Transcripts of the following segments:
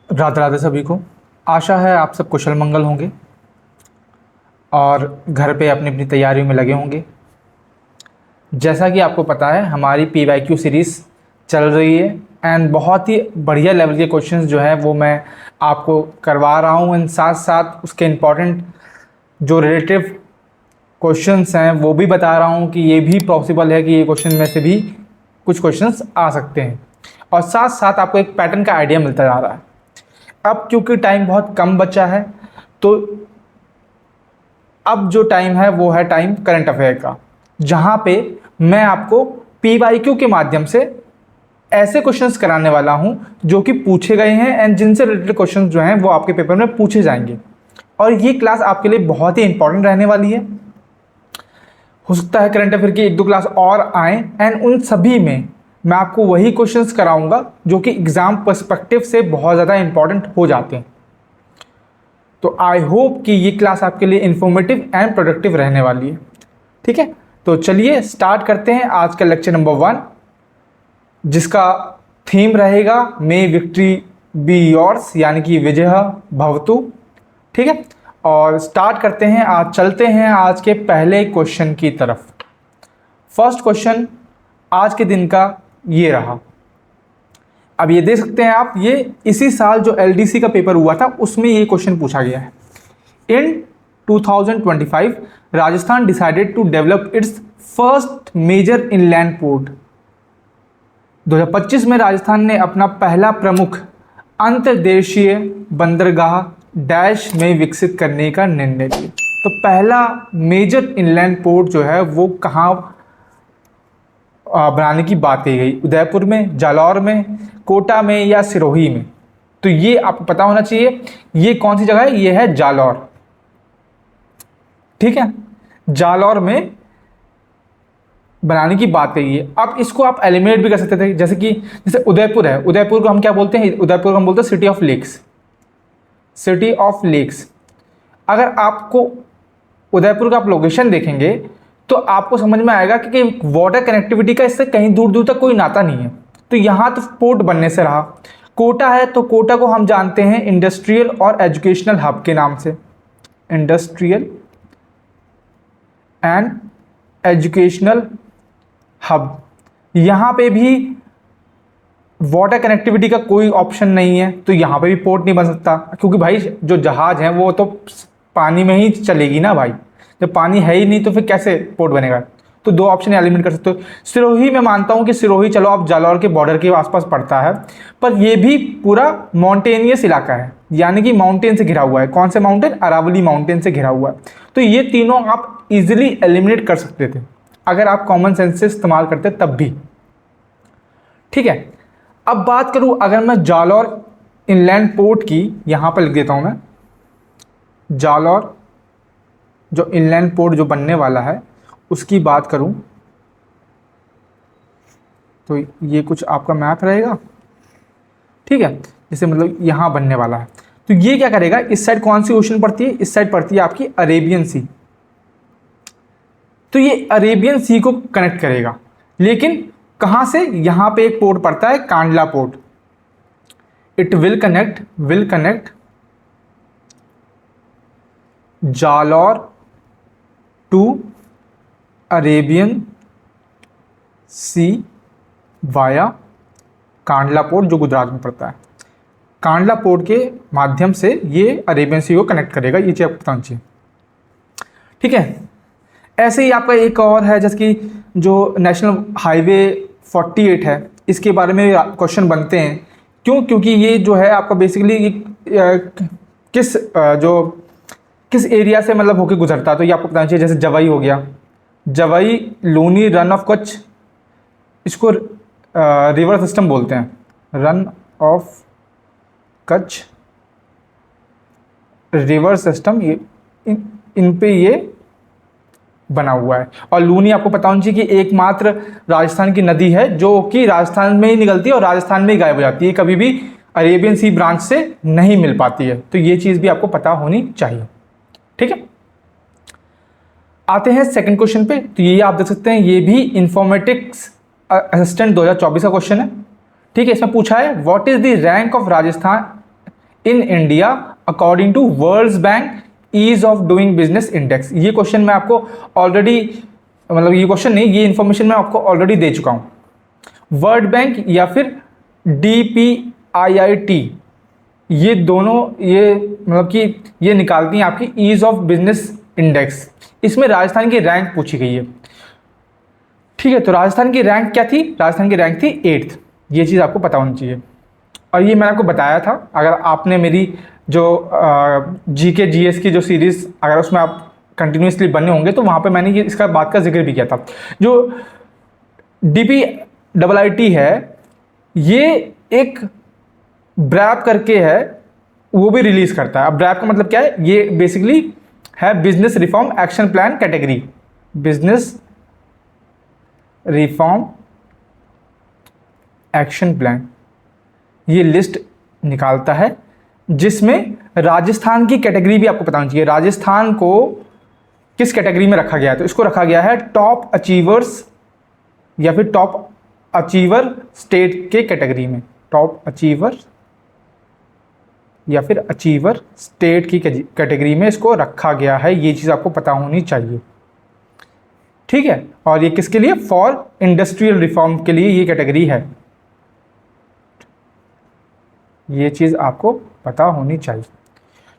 राधे राधे सभी को। आशा है आप सब कुशल मंगल होंगे और घर पे अपनी अपनी तैयारियों में लगे होंगे। जैसा कि आपको पता है हमारी PYQ सीरीज़ चल रही है एंड बहुत ही बढ़िया लेवल के क्वेश्चंस जो है वो मैं आपको करवा रहा हूँ एंड साथ साथ उसके इम्पॉर्टेंट जो रिलेटिव क्वेश्चंस हैं वो भी बता रहा हूँ कि ये भी पॉसिबल है कि ये क्वेश्चन में से भी कुछ क्वेश्चंस आ सकते हैं और साथ साथ आपको एक पैटर्न का आइडिया मिलता जा रहा है। अब क्योंकि टाइम बहुत कम बचा है तो अब जो टाइम है वो है टाइम करंट अफेयर का, जहां पे मैं आपको PYQ के माध्यम से ऐसे क्वेश्चंस कराने वाला हूं जो कि पूछे गए हैं एंड जिनसे रिलेटेड क्वेश्चंस जो हैं वो आपके पेपर में पूछे जाएंगे और ये क्लास आपके लिए बहुत ही इंपॉर्टेंट रहने वाली है। हो सकता है करंट अफेयर की एक दो क्लास और आए एंड उन सभी में मैं आपको वही क्वेश्चंस कराऊंगा जो कि एग्जाम पर्सपेक्टिव से बहुत ज़्यादा इंपॉर्टेंट हो जाते हैं। तो आई होप कि ये क्लास आपके लिए इंफॉर्मेटिव एंड प्रोडक्टिव रहने वाली है। ठीक है, तो चलिए स्टार्ट करते हैं आज का लेक्चर नंबर 1, जिसका थीम रहेगा मे विक्ट्री बी योर्स, यानी कि विजय भवतु। ठीक है, और स्टार्ट करते हैं। आज चलते हैं आज के पहले क्वेश्चन की तरफ। फर्स्ट क्वेश्चन आज के दिन का ये रहा। अब ये देख सकते हैं आप, ये इसी साल जो LDC का पेपर हुआ था उसमें ये क्वेश्चन पूछा गया है। In 2025 Rajasthan decided to develop its first major inland port. 2025 में राजस्थान ने अपना पहला प्रमुख अंतर्देशीय बंदरगाह डैश में विकसित करने का निर्णय लिया। तो पहला मेजर इनलैंड पोर्ट जो है वो कहाँ बनाने की बात कही गई? उदयपुर में, जालौर में, कोटा में या सिरोही में? तो ये आपको पता होना चाहिए ये कौन सी जगह है। ये है जालौर। ठीक है, जालौर में बनाने की बात कही है। अब इसको आप एलिमिनेट भी कर सकते थे, जैसे उदयपुर है, उदयपुर को हम क्या बोलते हैं? उदयपुर को हम बोलते हैं city of lakes. City of lakes. अगर आपको उदयपुर का आप लोकेशन देखेंगे तो आपको समझ में आएगा कि वाटर कनेक्टिविटी का इससे कहीं दूर दूर तक कोई नाता नहीं है। तो यहाँ तो पोर्ट बनने से रहा। कोटा है तो कोटा को हम जानते हैं इंडस्ट्रियल और एजुकेशनल हब के नाम से। Industrial and educational hub. यहाँ पे भी वाटर कनेक्टिविटी का कोई ऑप्शन नहीं है तो यहाँ पे भी पोर्ट नहीं बन सकता, क्योंकि भाई जो जहाज है वो तो पानी में ही चलेगी ना भाई। जब पानी है ही नहीं तो फिर कैसे पोर्ट बनेगा? तो दो ऑप्शन एलिमिनेट कर सकते हो। सिरोही में मानता हूँ कि सिरोही चलो आप जालौर के बॉर्डर के आसपास पड़ता है, पर ये भी पूरा माउंटेनियस इलाका है, यानी कि माउंटेन से घिरा हुआ है। कौन से माउंटेन? अरावली माउंटेन से घिरा हुआ है। तो ये तीनों आप इजिली एलिमिनेट कर सकते थे अगर आप कॉमन सेंस से इस्तेमाल करते तब भी। ठीक है, अब बात करूं अगर मैं जालौर इनलैंड पोर्ट की, यहां पर लिख देता हूं मैं, जालौर जो इनलैंड पोर्ट जो बनने वाला है उसकी बात करूं तो ये कुछ आपका मैप रहेगा। ठीक है, जैसे मतलब यहां बनने वाला है तो ये क्या करेगा? इस साइड कौन सी ओशन पड़ती है? इस साइड पड़ती है आपकी अरेबियन सी। तो ये अरेबियन सी को कनेक्ट करेगा, लेकिन कहां से? यहां पे एक पोर्ट पड़ता है Kandla port. It will connect Jalore to Arabian sea via Kandla port, जो गुजरात में पड़ता है। कांडला पोर्ट के माध्यम से ये अरेबियन सी को कनेक्ट करेगा। ये चीज़ आपको पता होनी चाहिए। ठीक है, ऐसे ही आपका एक और है, जैसे कि जो नेशनल हाईवे 48 है, इसके बारे में क्वेश्चन बनते हैं। क्यों? क्योंकि ये जो है आपका बेसिकली किस एरिया से मतलब होके गुजरता है, तो ये आपको बताना चाहिए। जैसे जवाई हो गया, जवाई लूनी रन ऑफ कच्छ, इसको रिवर सिस्टम बोलते हैं, run of Kutch river system. ये इन पे ये बना हुआ है। और लूनी आपको पता होना चाहिए कि एकमात्र राजस्थान की नदी है जो कि राजस्थान में ही निकलती है और राजस्थान में ही गायब हो जाती है, कभी भी अरेबियन सी ब्रांच से नहीं मिल पाती है। तो ये चीज़ भी आपको पता होनी चाहिए। ठीक है, आते हैं सेकंड क्वेश्चन पे। तो ये आप देख सकते हैं, ये भी इंफॉर्मेटिक्स असिस्टेंट 2024 का क्वेश्चन है। ठीक है, इसमें पूछा है what is the rank of Rajasthan in India according to World Bank ease of doing business index. ये क्वेश्चन मैं आपको ऑलरेडी, मतलब ये क्वेश्चन नहीं, ये इंफॉर्मेशन मैं आपको ऑलरेडी दे चुका हूं। वर्ल्ड बैंक या फिर DPIIT, ये दोनों, ये मतलब कि ये निकालती हैं आपकी ईज ऑफ बिजनेस इंडेक्स। इसमें राजस्थान की रैंक पूछी गई है। ठीक है, तो राजस्थान की रैंक क्या थी? राजस्थान की रैंक थी 8th। ये चीज़ आपको पता होनी चाहिए। और ये मैंने आपको बताया था, अगर आपने मेरी जो GK GS की जो सीरीज़, अगर उसमें आप कंटिन्यूसली बने होंगे तो वहाँ पे मैंने ये इसका बात का जिक्र भी किया था। जो DPIIT है, ये एक ब्रैप करके है, वो भी रिलीज़ करता है। अब ब्रैप का मतलब क्या है? ये बेसिकली है business reform action plan category, business reform action plan. ये लिस्ट निकालता है जिसमें राजस्थान की कैटेगरी भी आपको पता होनी चाहिए। राजस्थान को किस कैटेगरी में रखा गया है? तो इसको रखा गया है टॉप अचीवर्स या फिर टॉप अचीवर स्टेट के कैटेगरी में। टॉप अचीवर या फिर अचीवर स्टेट की कैटेगरी में इसको रखा गया है। ये चीज़ आपको पता होनी चाहिए, ठीक है। और ये किसके लिए? फॉर इंडस्ट्रियल रिफॉर्म के लिए ये कैटेगरी है। ये चीज़ आपको पता होनी चाहिए,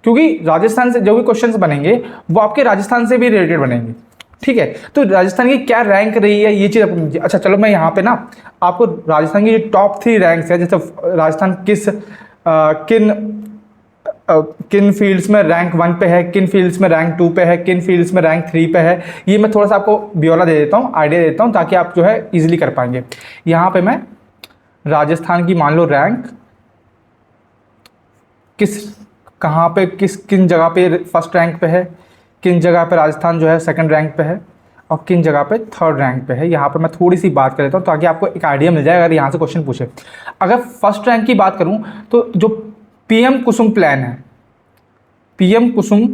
क्योंकि राजस्थान से जो भी क्वेश्चंस बनेंगे वो आपके राजस्थान से भी रिलेटेड बनेंगे, ठीक है। तो राजस्थान की क्या रैंक रही है, ये चीज़ आपको। अच्छा चलो, मैं यहाँ पे ना आपको राजस्थान की जो टॉप 3 रैंक्स है, जैसे राजस्थान किन फील्ड्स में रैंक 1 पे है, किन फील्ड्स में रैंक 2 पे है, किन फील्ड्स में रैंक 3 पे है, ये मैं थोड़ा सा आपको ब्यौरा दे देता हूँ, आइडिया देता हूँ, ताकि आप जो है इजीली कर पाएंगे। यहाँ पे मैं राजस्थान की मान लो रैंक कहाँ पे किन जगह पे फर्स्ट रैंक पे है, किन जगह पे राजस्थान जो है सेकंड रैंक पे है, और किन जगह पे थर्ड रैंक पे है। यहाँ पे मैं थोड़ी सी बात कर लेता हूँ ताकि आपको एक आइडिया मिल जाए अगर यहाँ से क्वेश्चन पूछे। अगर फर्स्ट रैंक की बात करूँ तो जो PM कुसुम प्लान है, PM कुसुम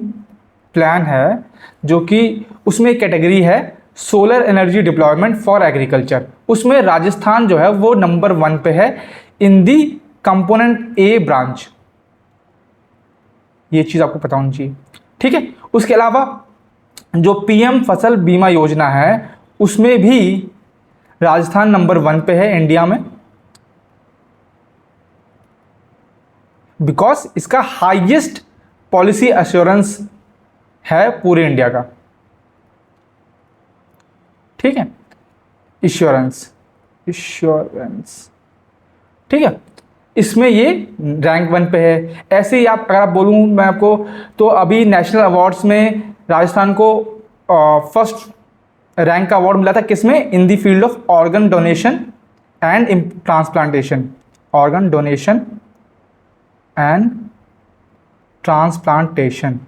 प्लान है, जो कि उसमें एक कैटेगरी है solar energy deployment for agriculture. उसमें राजस्थान जो है वो नंबर 1 पे है इन दी कंपोनेंट A ब्रांच। ये चीज़ आपको पता होनी चाहिए, ठीक है। उसके अलावा जो PM फसल बीमा योजना है उसमें भी राजस्थान नंबर 1 पे है इंडिया में, बिकॉज इसका हाईएस्ट पॉलिसी एश्योरेंस है पूरे इंडिया का, ठीक है। इंश्योरेंस, ठीक है, इसमें ये रैंक 1 पे है। ऐसे ही आप अगर आप बोलूँ मैं आपको, तो अभी नेशनल अवार्ड्स में राजस्थान को फर्स्ट रैंक का अवार्ड मिला था, किसमें? In the field of organ donation and transplantation. Organ donation and transplantation,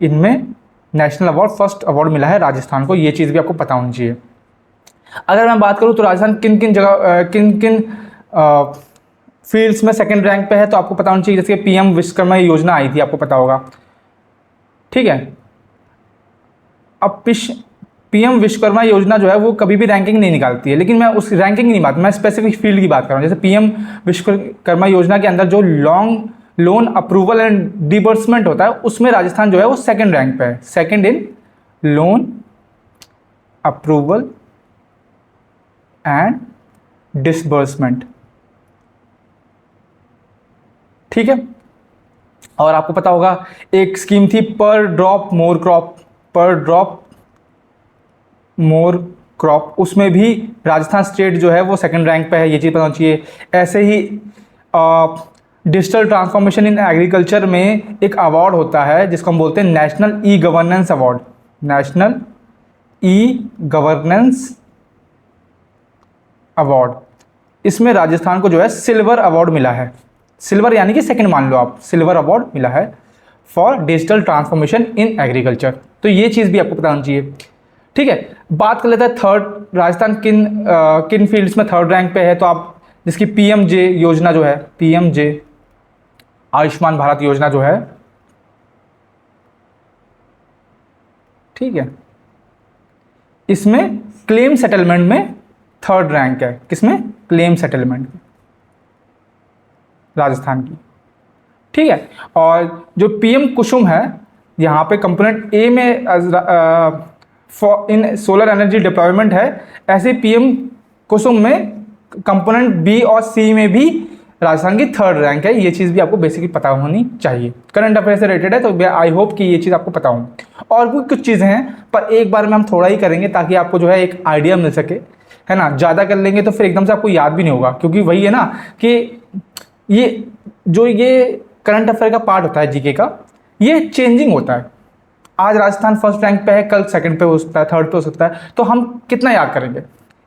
इनमें नेशनल अवार्ड, फर्स्ट अवार्ड मिला है राजस्थान को। ये चीज़ भी आपको पता होनी चाहिए। अगर मैं बात करूँ तो राजस्थान किन किन जगह किन किन फील्ड्स में सेकंड रैंक पे है, तो आपको पता होना चाहिए। जैसे PM विश्वकर्मा योजना आई थी, आपको पता होगा, ठीक है। अब PM विश्वकर्मा योजना जो है वो कभी भी रैंकिंग नहीं निकालती है, लेकिन मैं उस रैंकिंग नहीं बात, मैं स्पेसिफिक फील्ड की बात कर रहा हूँ। जैसे PM विश्वकर्मा योजना के अंदर जो लॉन्ग लोन अप्रूवल एंड डिबर्समेंट होता है, उसमें राजस्थान जो है वो सेकंड रैंक पे है, second in loan approval and disbursement, ठीक है। और आपको पता होगा एक स्कीम थी पर ड्रॉप मोर क्रॉप, पर ड्रॉप मोर क्रॉप, उसमें भी राजस्थान स्टेट जो है वो सेकंड रैंक पे है। ये चीज़ पता होनी चाहिए। ऐसे ही डिजिटल ट्रांसफॉर्मेशन इन एग्रीकल्चर में एक अवार्ड होता है जिसको हम बोलते हैं national e governance award, national e governance award. इसमें राजस्थान को जो है सिल्वर अवार्ड मिला है, सिल्वर यानी कि सेकंड मान लो आप, सिल्वर अवार्ड मिला है for digital transformation in agriculture. तो ये चीज़ भी आपको पता होनी चाहिए, ठीक है। बात कर लेते हैं थर्ड, राजस्थान किन फील्ड्स में थर्ड रैंक पे है, तो आप जिसकी PMJ योजना जो है, PMJ आयुष्मान भारत योजना जो है, ठीक है, इसमें क्लेम सेटलमेंट में थर्ड रैंक है। किसमें? क्लेम सेटलमेंट राजस्थान की, ठीक है। और जो पीएम कुसुम है, यहाँ पे कंपोनेंट ए में इन सोलर एनर्जी डिप्लॉयमेंट है, ऐसे पीएम कुसुम में कंपोनेंट बी और सी में भी राजस्थान की थर्ड रैंक है। ये चीज़ भी आपको बेसिकली पता होनी चाहिए, करंट अफेयर से रिलेटेड है, तो आई होप कि ये चीज़ आपको पता हो। और भी कुछ चीज़ें हैं, पर एक बार में हम थोड़ा ही करेंगे ताकि आपको जो है एक आइडिया मिल सके, है ना। ज़्यादा कर लेंगे तो फिर एकदम से आपको याद भी नहीं होगा, क्योंकि वही है ना कि ये करंट अफेयर का पार्ट होता है जीके का, ये चेंजिंग होता है। आज राजस्थान फर्स्ट रैंक पे है, कल सेकंड पे हो सकता है, थर्ड पे हो सकता है, तो हम कितना याद करेंगे।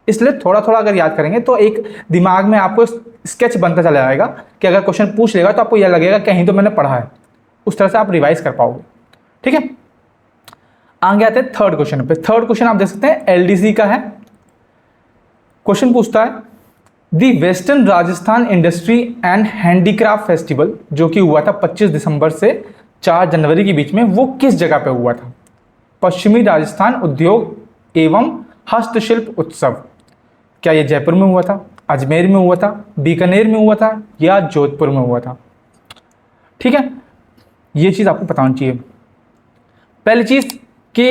इसलिए थोड़ा थोड़ा अगर याद करेंगे तो एक दिमाग में आपको स्केच बनता चला जाएगा कि अगर क्वेश्चन पूछ लेगा तो आपको यह लगेगा कहीं तो मैंने पढ़ा है, उस तरह से आप रिवाइज कर पाओगे। ठीक है, आगे आते हैं थर्ड क्वेश्चन पे। थर्ड क्वेश्चन आप देख सकते हैं एलडीसी का है। क्वेश्चन पूछता है the western Rajasthan industry and handicraft festival, जो कि हुआ था 25 दिसंबर से 4 जनवरी के बीच में, वो किस जगह पे हुआ था। पश्चिमी राजस्थान उद्योग एवं हस्तशिल्प उत्सव, क्या ये जयपुर में हुआ था, अजमेर में हुआ था, बीकानेर में हुआ था, या जोधपुर में हुआ था। ठीक है, ये चीज़ आपको पता होनी चाहिए। पहली चीज़ कि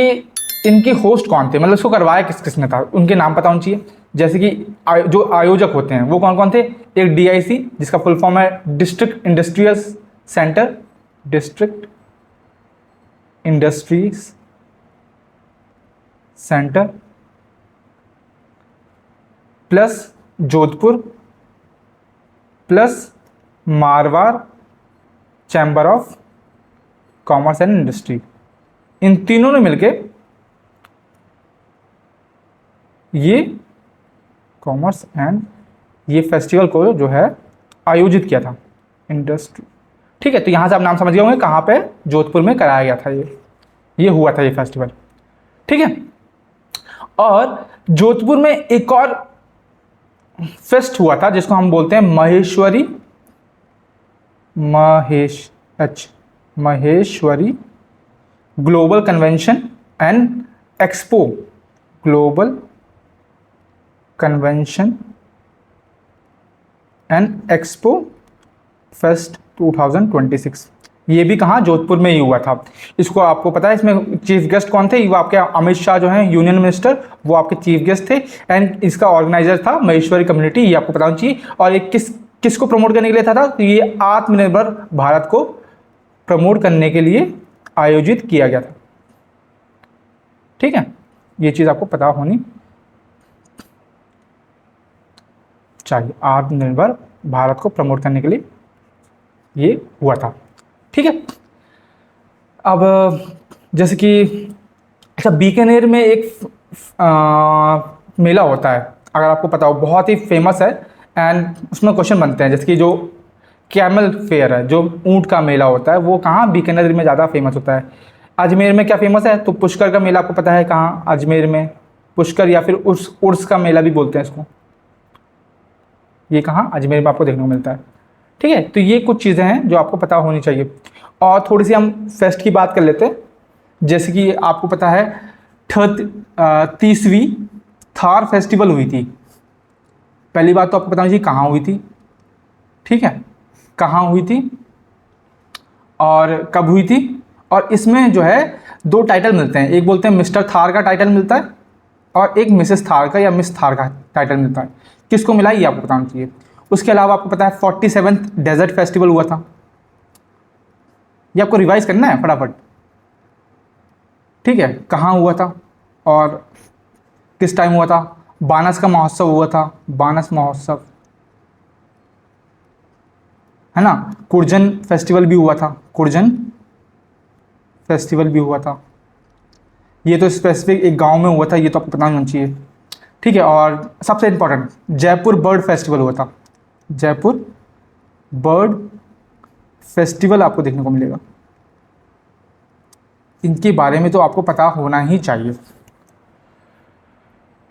इनके होस्ट कौन थे, मतलब इसको करवाया किस किसने था, उनके नाम पता होने चाहिए। जैसे कि जो आयोजक होते हैं वो कौन कौन थे। एक डीआईसी, जिसका फुल फॉर्म है district industrial centre, district industries centre, plus Jodhpur, plus Marwar chamber of commerce and industry. इन तीनों ने मिलके ये कॉमर्स एंड ये फेस्टिवल को जो है आयोजित किया था, इंडस्ट्री। ठीक है, तो यहां से आप नाम समझ गए होंगे कहां पे, जोधपुर में कराया गया था, ये हुआ था ये फेस्टिवल। ठीक है, और जोधपुर में एक और फेस्ट हुआ था जिसको हम बोलते हैं Maheshwari global convention and expo, global convention and expo fest 2026। ये भी कहाँ, जोधपुर में ही हुआ था। इसको आपको पता है इसमें चीफ गेस्ट कौन थे, वो आपके अमित शाह जो हैं यूनियन मिनिस्टर, वो आपके चीफ गेस्ट थे। एंड इसका ऑर्गेनाइजर था महेश्वरी कम्युनिटी, ये आपको पता होना चाहिए। और ये किसको प्रमोट करने के लिए था तो ये आत्मनिर्भर भारत को प्रमोट करने के लिए आयोजित किया गया था। ठीक है, ये चीज़ आपको पता होनी चाहिए, आत्मनिर्भर भारत को प्रमोट करने के लिए ये हुआ था। ठीक है, अब जैसे कि अच्छा, बीकानेर में एक मेला होता है, अगर आपको पता हो, बहुत ही फेमस है। एंड उसमें क्वेश्चन बनते हैं, जैसे कि जो कैमल फेयर है, जो ऊंट का मेला होता है, वो कहाँ, बीकानेर में ज़्यादा फेमस होता है। अजमेर में क्या फेमस है, तो पुष्कर का मेला आपको पता है कहाँ, अजमेर में पुष्कर, या फिर उर्स का मेला भी बोलते हैं इसको, ये कहाँ, अजमेर में आपको देखने को मिलता है। ठीक है, तो ये कुछ चीज़ें हैं जो आपको पता होनी चाहिए। और थोड़ी सी हम फेस्ट की बात कर लेते हैं। जैसे कि आपको पता है 30वीं थार फेस्टिवल हुई थी। पहली बात तो आपको पता होनी चाहिए कहाँ हुई थी। ठीक है, कहाँ हुई थी और कब हुई थी। और इसमें जो है 2 टाइटल मिलते हैं, एक बोलते हैं मिस्टर थार का टाइटल मिलता है, और एक मिसेस थार का या मिस थार का टाइटल मिलता है। किसको मिला ये आपको बताना चाहिए। उसके अलावा आपको पता है 47th डेजर्ट फेस्टिवल हुआ था, ये आपको रिवाइज करना है फटाफट। ठीक है, कहाँ हुआ था और किस टाइम हुआ था। बानस का महोत्सव हुआ था, बानस महोत्सव, है ना। कुर्जन फेस्टिवल भी हुआ था, कुर्जन फेस्टिवल भी हुआ था। ये तो स्पेसिफिक एक गांव में हुआ था, ये तो आपको पता होना चाहिए। ठीक है, और सबसे इंपॉर्टेंट जयपुर बर्ड फेस्टिवल हुआ था, जयपुर बर्ड फेस्टिवल आपको देखने को मिलेगा। इनके बारे में तो आपको पता होना ही चाहिए।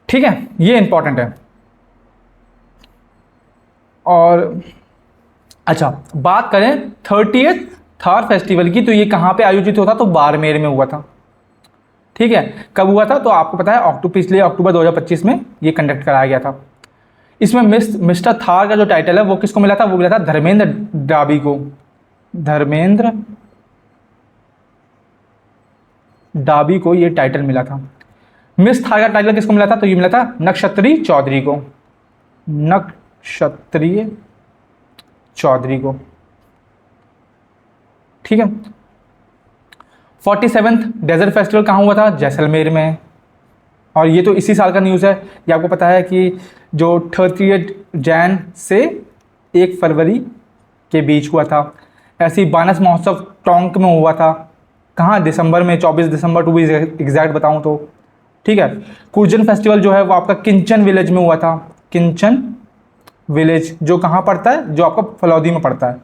ठीक है, ये इंपॉर्टेंट है। और अच्छा, बात करें 30th थार फेस्टिवल की, तो ये कहाँ पे आयोजित होता, तो बाड़मेर में हुआ था। ठीक है, कब हुआ था, तो आपको पता है पिछले अक्टूबर 2025 में ये कंडक्ट कराया गया था। इसमें मिस्टर थार का जो टाइटल है वो किसको मिला था, वो मिला था धर्मेंद्र डाबी को। धर्मेंद्र डाबी को ये टाइटल मिला था। मिस थार का टाइटल किसको मिला था? तो ये मिला था नक्षत्री चौधरी को, नक्षत्रीय चौधरी को। ठीक है। 47th डेजर्ट फेस्टिवल कहाँ हुआ था? जैसलमेर में। और ये तो इसी साल का न्यूज़ है। ये आपको पता है कि जो 30 जैन से 1 फरवरी के बीच हुआ था। ऐसे ही बानस महोत्सव टोंक में हुआ था। कहाँ? दिसंबर में, 24 दिसंबर टू बी एग्जैक्ट बताऊँ तो। ठीक है। कुर्जन फेस्टिवल जो है वो आपका किंचन विलेज में हुआ था। किंचन विलेज जो कहाँ पड़ता है? जो आपका फलौदी में पड़ता है।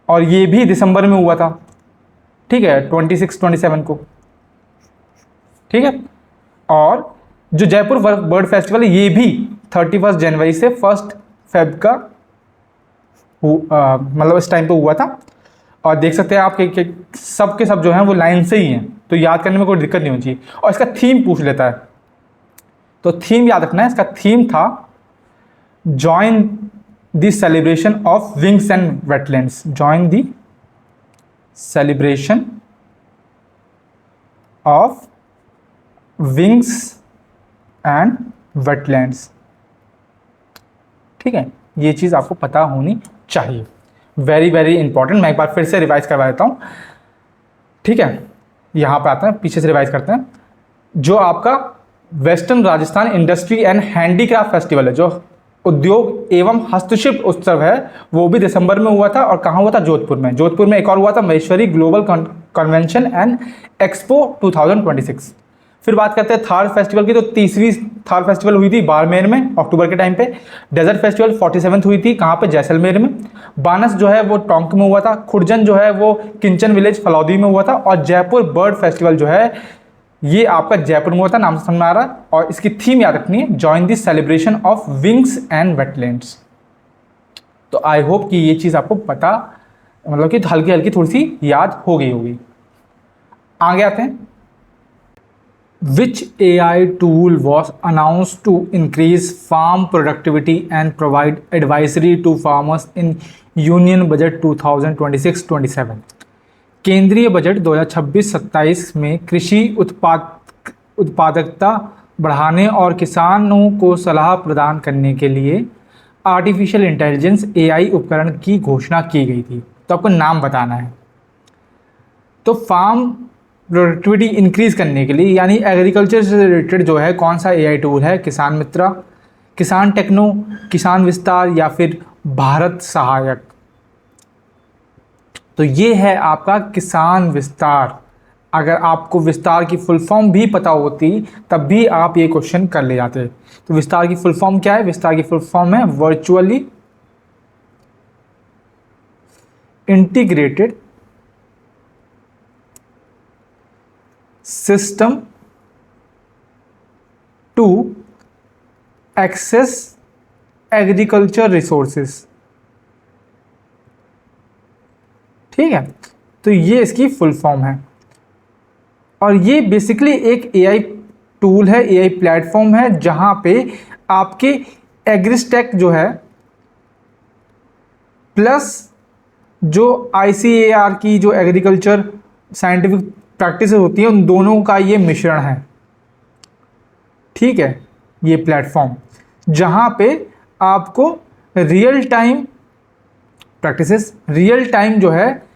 और ये भी दिसंबर में हुआ था। ठीक है, 26-27 को। ठीक है। और जो जयपुर बर्ड फेस्टिवल है ये भी 31 जनवरी से 1 फेब का मतलब इस टाइम पे हुआ था। और देख सकते हैं आप कि सब के सब जो हैं वो लाइन से ही हैं, तो याद करने में कोई दिक्कत नहीं होनी चाहिए। और इसका थीम पूछ लेता है, तो थीम याद रखना है। इसका थीम था join the celebration of wings and wetlands. Join the celebration of wings and wetlands. ठीक है, ये चीज़ आपको पता होनी चाहिए। Very very important. मैं एक बार फिर से रिवाइज करवा देता हूँ। ठीक है, यहाँ पे आते हैं, पीछे से रिवाइज करते हैं। जो आपका western Rajasthan industry and handicraft festival है, जो उद्योग एवं हस्तशिल्प उत्सव है, वो भी दिसंबर में हुआ था। और कहाँ हुआ था? जोधपुर में। जोधपुर में एक और हुआ था, Maheshwari global convention and expo 2026। फिर बात करते हैं थार फेस्टिवल की, तो 30वीं थार फेस्टिवल हुई थी बाड़मेर में अक्टूबर के टाइम पे। डेजर्ट फेस्टिवल 47th हुई थी, कहाँ पे? जैसलमेर में। बानस जो है वो टोंक में हुआ था। खुर्जन जो है वो किंचन विलेज फलौदी में हुआ था। और जयपुर बर्ड फेस्टिवल जो है ये आपका जयपुर में हुआ था, नाम से समझ में आ रहा। और इसकी थीम याद रखनी है, join the celebration of wings and wetlands. तो आई होप कि ये चीज़ आपको पता, मतलब कि हल्की हल्की थोड़ी सी याद हो गई होगी। आगे आते हैं। Which AI tool was announced to increase farm productivity and provide advisory to farmers in Union Budget 2026-27? केंद्रीय बजट 2026-27 में कृषि उत्पादकता बढ़ाने और किसानों को सलाह प्रदान करने के लिए आर्टिफिशियल इंटेलिजेंस AI उपकरण की घोषणा की गई थी। तो आपको नाम बताना है। तो फार्म प्रोडक्टिविटी इंक्रीज करने के लिए, यानी एग्रीकल्चर से रिलेटेड जो है कौन सा AI टूल है? किसान मित्रा, किसान टेक्नो, किसान विस्तार या फिर भारत सहायक। तो ये है आपका किसान विस्तार। अगर आपको विस्तार की फुल फॉर्म भी पता होती तब भी आप ये क्वेश्चन कर ले जाते। तो विस्तार की फुल फॉर्म क्या है? विस्तार की फुल फॉर्म है virtually integrated system to access agriculture resources. ठीक है, तो ये इसकी फुल फॉर्म है। और ये बेसिकली एक AI टूल है, AI प्लेटफॉर्म है, जहां पे आपके एग्रीस्टेक जो है प्लस जो ICAR की जो एग्रीकल्चर साइंटिफिक प्रैक्टिस होती है, उन दोनों का ये मिश्रण है। ठीक है, ये प्लेटफॉर्म जहां पे आपको real time practices, real time जो है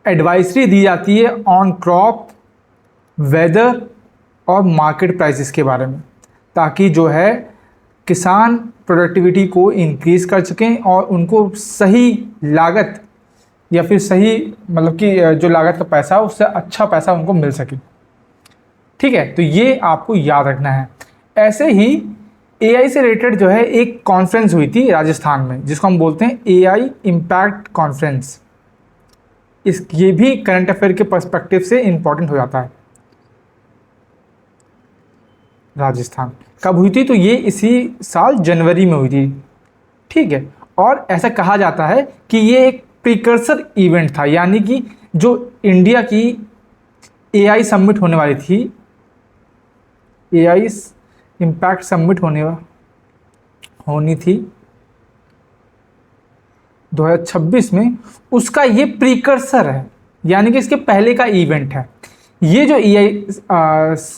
एडवाइजरी दी जाती है ऑन क्रॉप, वेदर और मार्केट प्राइसेस के बारे में, ताकि जो है किसान प्रोडक्टिविटी को इंक्रीज कर सकें और उनको सही लागत या फिर सही, मतलब कि जो लागत का पैसा है उससे अच्छा पैसा उनको मिल सके। ठीक है, तो ये आपको याद रखना है। ऐसे ही AI से रिलेटेड जो है एक कॉन्फ्रेंस हुई थी राजस्थान में, जिसको हम बोलते हैं AI इम्पैक्ट कॉन्फ्रेंस। ये भी करंट अफेयर के पर्सपेक्टिव से इंपॉर्टेंट हो जाता है। राजस्थान कब हुई थी? तो ये इसी साल जनवरी में हुई थी। ठीक है, और ऐसा कहा जाता है कि ये एक प्रीकर्सर इवेंट था, यानी कि जो इंडिया की AI समिट होने वाली थी, AI इम्पैक्ट समिट होनी थी 2026 में, उसका ये प्रीकर्सर है, यानी कि इसके पहले का इवेंट है। ये जो EI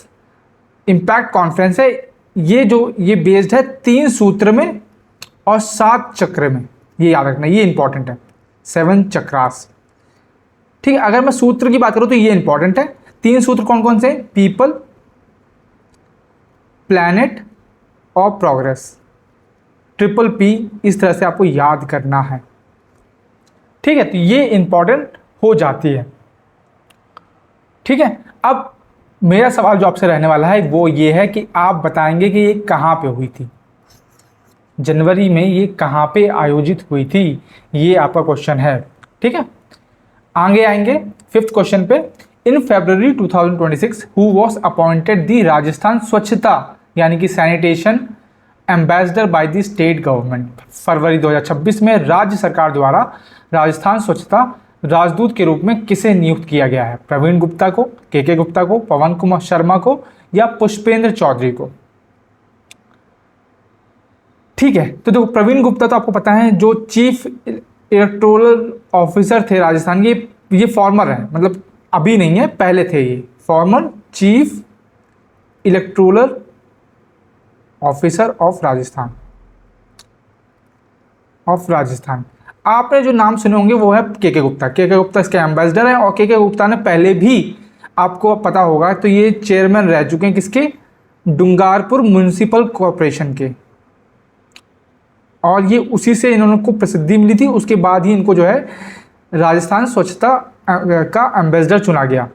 इम्पैक्ट कॉन्फ्रेंस है, ये बेस्ड है 3 सूत्र में और 7 चक्र में। ये याद रखना, ये इंपॉर्टेंट है, 7 चक्रास। ठीक है, अगर मैं सूत्र की बात करूं तो ये इंपॉर्टेंट है। 3 सूत्र कौन कौन से? पीपल, प्लैनेट और प्रोग्रेस। ट्रिपल P इस तरह से आपको याद करना है। ठीक है, तो ये इंपॉर्टेंट हो जाती है। ठीक है, अब मेरा सवाल जो आपसे रहने वाला है वो ये है कि आप बताएंगे कि ये कहाँ पे हुई थी, जनवरी में ये कहाँ पे आयोजित हुई थी, ये आपका क्वेश्चन है। ठीक है, आगे आएंगे 5th क्वेश्चन पे। In February 2026 who was appointed the Rajasthan Swachhata यानी कि sanitation ambassador by the state government. फरवरी 2026 में राज्य सरकार द्वारा राजस्थान स्वच्छता राजदूत के रूप में किसे नियुक्त किया गया है? प्रवीण गुप्ता को, के गुप्ता को, पवन कुमार शर्मा को या पुष्पेंद्र चौधरी को? ठीक है, तो देखो प्रवीण गुप्ता तो आपको पता है जो चीफ इलेक्टोरल ऑफिसर थे राजस्थान के, ये फॉर्मर है, मतलब अभी नहीं है, पहले थे ये former chief electoral officer of Rajasthan. आपने जो नाम सुने होंगे वो है के गुप्ता। के गुप्ता इसके एम्बेसडर हैं और के गुप्ता ने पहले भी आपको पता होगा तो ये चेयरमैन रह चुके हैं किसके? डूंगरपुर म्युनिसिपल कॉरपोरेशन के, और ये उसी से इन्होंने को प्रसिद्धि मिली थी। उसके बाद ही इनको जो है राजस्थान स्वच्छता का एम्बेसडर चुना गया,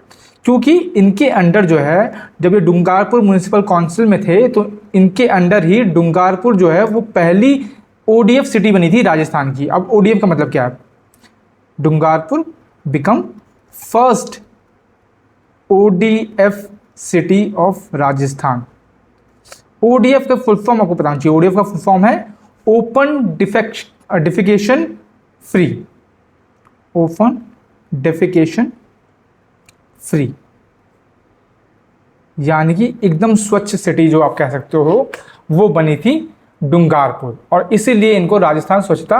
क्योंकि इनके अंडर जो है जब ये डूंगरपुर म्युनिसिपल काउंसिल में थे तो इनके अंडर ही डूंगरपुर जो है वो पहली ODF सिटी बनी थी राजस्थान की। अब ODF का मतलब क्या है? Dungarpur become first ODF city of Rajasthan. ODF का फुल फॉर्म आपको पता होना चाहिए। ODF का फुल फॉर्म है open defecation free. Open defecation free यानी कि एकदम स्वच्छ सिटी जो आप कह सकते हो वो बनी थी डूंगरपुर, और इसीलिए इनको राजस्थान स्वच्छता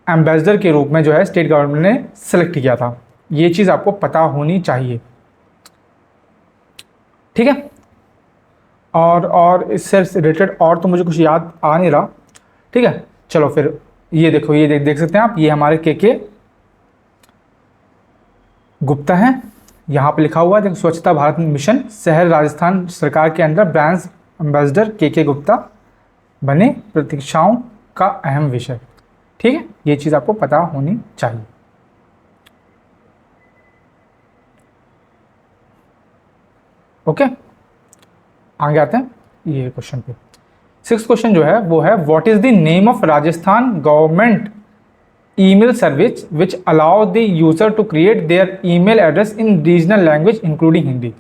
एम्बेसडर के रूप में जो है स्टेट गवर्नमेंट ने सेलेक्ट किया था। ये चीज़ आपको पता होनी चाहिए। ठीक है, और इससे रिलेटेड और तो मुझे कुछ याद आ नहीं रहा। ठीक है, चलो फिर ये देखो, ये देख सकते हैं आप, ये हमारे के गुप्ता हैं। यहाँ पे लिखा हुआ है देखो, स्वच्छता भारत मिशन शहर राजस्थान सरकार के अंदर ब्रांच एम्बेसडर के गुप्ता बने, प्रतीक्षाओं का अहम विषय। ठीक है, ये चीज़ आपको पता होनी चाहिए। ओके, आगे आते हैं ये क्वेश्चन पे। 6th क्वेश्चन जो है वो है what is the name of Rajasthan government email service which allow the user to create their email address in regional language including Hindi.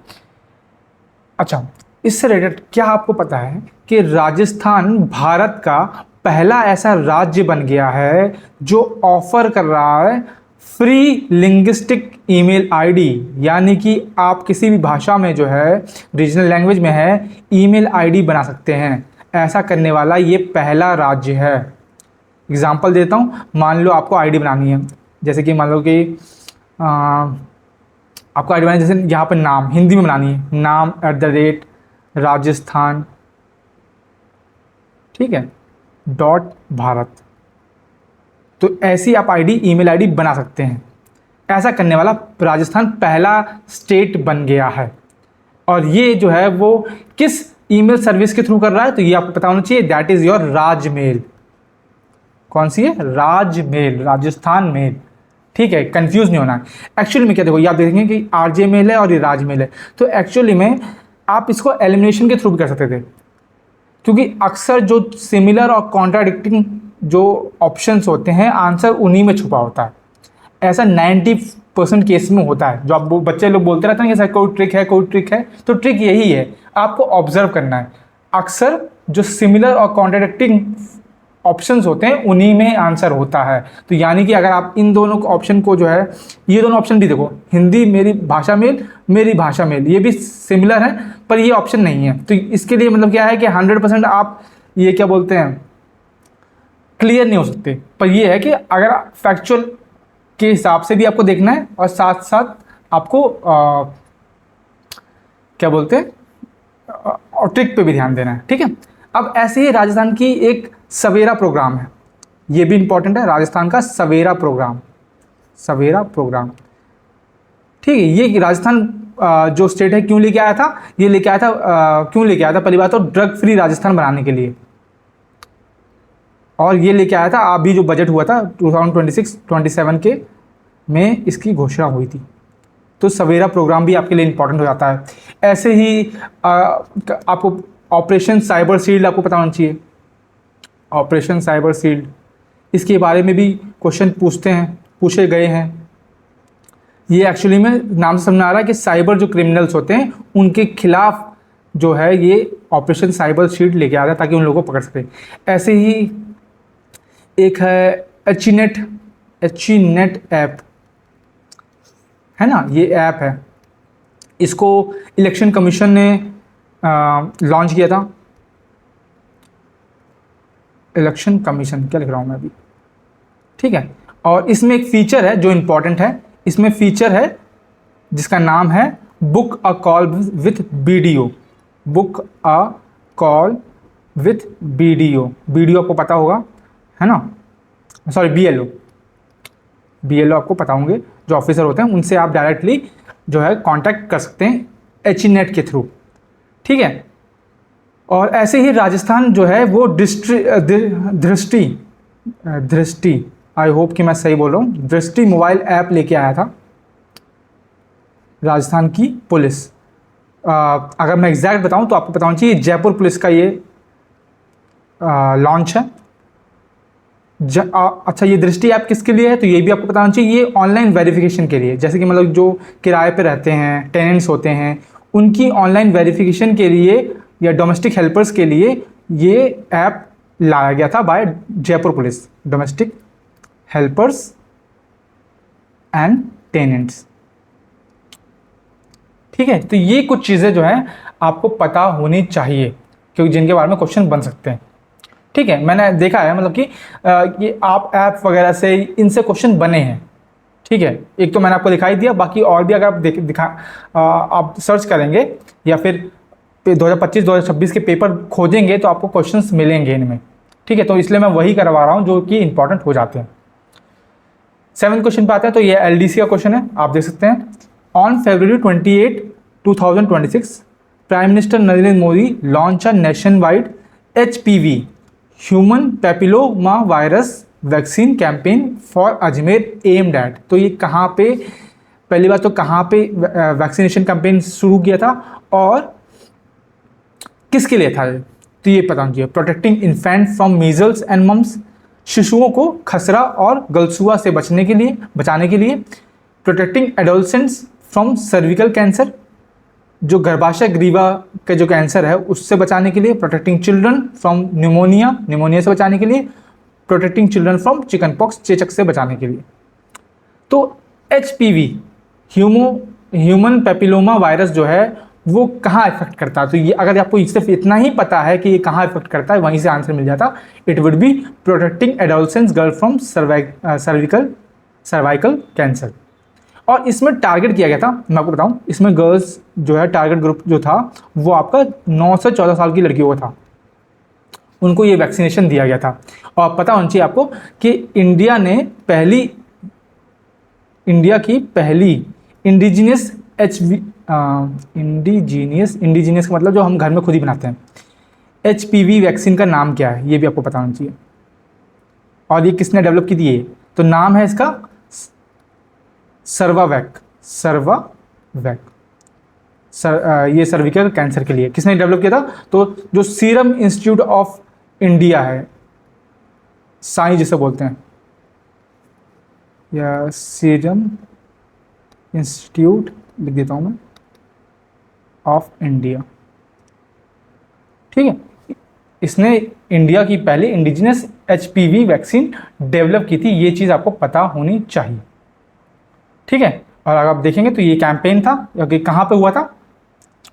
अच्छा, इससे रिलेटेड क्या आपको पता है कि राजस्थान भारत का पहला ऐसा राज्य बन गया है जो ऑफर कर रहा है फ्री लिंग्विस्टिक ईमेल आईडी, यानी कि आप किसी भी भाषा में जो है रीजनल लैंग्वेज में है ईमेल आईडी बना सकते हैं। ऐसा करने वाला ये पहला राज्य है। एग्जाम्पल देता हूँ, मान लो आपको आईडी बनानी है, जैसे कि मान लो कि आपको आईडी बनानी, जैसे यहाँ पर नाम हिंदी में बनानी है, नाम @राजस्थान, ठीक है, .भारत। तो ऐसी आप ईमेल आईडी बना सकते हैं। ऐसा करने वाला राजस्थान पहला स्टेट बन गया है। और ये जो है वो किस ईमेल सर्विस के थ्रू कर रहा है, तो ये आपको पता होना चाहिए, दैट इज योर राजमेल। कौन सी है? राजमेल, राजस्थान मेल। ठीक है, कंफ्यूज नहीं होना है। एक्चुअली में क्या, देखो ये आप देखेंगे कि RJ मेल है और ये राजमेल है, तो एक्चुअली में आप इसको एलिमिनेशन के थ्रू भी कर सकते थे, क्योंकि अक्सर जो सिमिलर और कॉन्ट्राडिक्टिंग जो ऑप्शंस होते हैं आंसर उन्हीं में छुपा होता है। ऐसा 90% केस में होता है। जो आप बच्चे लोग बोलते रहते हैं कि सर कोई ट्रिक है, कोई ट्रिक है, तो ट्रिक यही है, आपको ऑब्जर्व करना है। अक्सर जो सिमिलर और कॉन्ट्राडिक्टिंग ऑप्शंस होते हैं उन्हीं में आंसर होता है। तो यानी कि अगर आप इन दोनों ऑप्शन को जो है, ये दोनों ऑप्शन भी देखो, हिंदी मेरी भाषा मेल, मेरी भाषा मेल, ये भी सिमिलर है पर ये ऑप्शन नहीं है। तो इसके लिए मतलब क्या है कि 100% आप ये क्या बोलते हैं, क्लियर नहीं हो सकते। पर ये है कि अगर फैक्चुअल के हिसाब से भी आपको देखना है और साथ साथ आपको क्या बोलते हैं और ट्रिक पे भी ध्यान देना है, ठीक है। अब ऐसे ही राजस्थान की एक सवेरा प्रोग्राम है, ये भी इंपॉर्टेंट है, राजस्थान का सवेरा प्रोग्राम, सवेरा प्रोग्राम, ठीक है। ये राजस्थान जो स्टेट है क्यों लेके आया था, ये लेके आया था क्यों लेके आया था, पहली बात तो ड्रग फ्री राजस्थान बनाने के लिए, और ये लेके आया था अभी जो बजट हुआ था 2026-27 के में इसकी घोषणा हुई थी। तो सवेरा प्रोग्राम भी आपके लिए इंपॉर्टेंट हो जाता है। ऐसे ही आपको ऑपरेशन साइबर शील्ड आपको पता होना चाहिए, ऑपरेशन साइबर शील्ड, इसके बारे में भी क्वेश्चन पूछे गए हैं। ये एक्चुअली में नाम से समझ आ रहा है कि साइबर जो क्रिमिनल्स होते हैं उनके खिलाफ जो है ये ऑपरेशन साइबर शील्ड लेके आ रहा है ताकि उन लोगों को पकड़ सके। ऐसे ही एक है एचीनेट ऐप है ना, ये ऐप है, इसको इलेक्शन कमीशन ने लॉन्च किया था। इलेक्शन कमीशन, क्या लिख रहा हूँ मैं अभी, ठीक है। और इसमें एक फीचर है जो इम्पॉर्टेंट है, इसमें फीचर है जिसका नाम है book a call with BDO, book a call with BDO, BDO आपको पता होगा है ना, सॉरी बीएलओ आपको पता होंगे, जो ऑफिसर होते हैं उनसे आप डायरेक्टली जो है कांटेक्ट कर सकते हैं एचनेट के थ्रू, ठीक है। और ऐसे ही राजस्थान जो है वो दृष्टि, आई होप कि मैं सही बोल रहा हूँ, दृष्टि मोबाइल ऐप लेके आया था राजस्थान की पुलिस। अगर मैं एग्जैक्ट बताऊँ तो आपको पता होना चाहिए जयपुर पुलिस का ये लॉन्च है। अच्छा, ये दृष्टि ऐप किसके लिए है, तो ये भी आपको पता होना चाहिए, ये ऑनलाइन वेरिफिकेशन के लिए, जैसे कि मतलब जो किराए पे रहते हैं, टेनेंट्स होते हैं, उनकी ऑनलाइन वेरिफिकेशन के लिए या डोमेस्टिक हेल्पर्स के लिए ये ऐप लाया गया था by Jaipur police, domestic helpers and tenants, ठीक है। तो ये कुछ चीज़ें जो है आपको पता होनी चाहिए क्योंकि जिनके बारे में क्वेश्चन बन सकते हैं, ठीक है। मैंने देखा है मतलब कि ये आप ऐप वगैरह से इनसे क्वेश्चन बने हैं, ठीक है। एक तो मैंने आपको दिखाई दिया, बाकी और भी अगर आप आप सर्च करेंगे या फिर 2025-2026 के पेपर खोजेंगे तो आपको क्वेश्चंस मिलेंगे इनमें, ठीक है। तो इसलिए मैं वही करवा रहा हूँ जो कि इंपॉर्टेंट हो जाते हैं। 7th क्वेश्चन पे आते हैं, तो ये एलडीसी का क्वेश्चन है, आप देख सकते हैं। On February 28, 2026 prime minister Narendra Modi launch a nation wide HPV human papilloma virus vaccine campaign for Ajmer aimed at. तो ये कहाँ पे, पहली बात तो कहाँ पे वैक्सीनेशन कैंपेन शुरू किया था और किसके लिए था, तो ये पता चाहिए। Protecting infant from measles and mumps, शिशुओं को खसरा और गलसुआ से बचाने के लिए। Protecting adolescents from cervical cancer, जो गर्भाशय ग्रीवा का जो कैंसर है उससे बचाने के लिए। प्रोटेक्टिंग चिल्ड्रन फ्रॉम न्यूमोनिया से बचाने के लिए। Protecting children from chicken pox, चेचक से बचाने के लिए। तो HPV ह्यूमन पैपिलोमा वायरस जो है वो कहाँ इफेक्ट करता है, तो ये अगर आपको सिर्फ इतना ही पता है कि ये कहाँ इफेक्ट करता है, वहीं से आंसर मिल जाता। It would be protecting adolescents girl from cervical cancer. और इसमें टारगेट किया गया था, मैं आपको बताऊं, इसमें गर्ल्स जो है टारगेट ग्रुप जो था वो आपका 9 से 14 साल की लड़कियों का था, उनको ये वैक्सीनेशन दिया गया था। और पता होना चाहिए आपको कि इंडिया की पहली इंडिजीनियस इंडिजीनियस का मतलब जो हम घर में खुद ही बनाते हैं, HPV वैक्सीन का नाम क्या है ये भी आपको पता होना चाहिए। और ये किसने डेवलप की थी, ये तो नाम है इसका सर्वावैक। ये सर्विकल कैंसर के लिए किसने डेवलप किया था, तो जो सीरम इंस्टीट्यूट ऑफ इंडिया है, साई जिसे बोलते हैं, या सीरम इंस्टीट्यूट लिख देता हूं मैं ऑफ इंडिया, ठीक है। इसने इंडिया की पहली इंडिजिनस HPV वैक्सीन डेवलप की थी, ये चीज़ आपको पता होनी चाहिए, ठीक है। और अगर आप देखेंगे तो ये कैंपेन था कि कहाँ पे हुआ था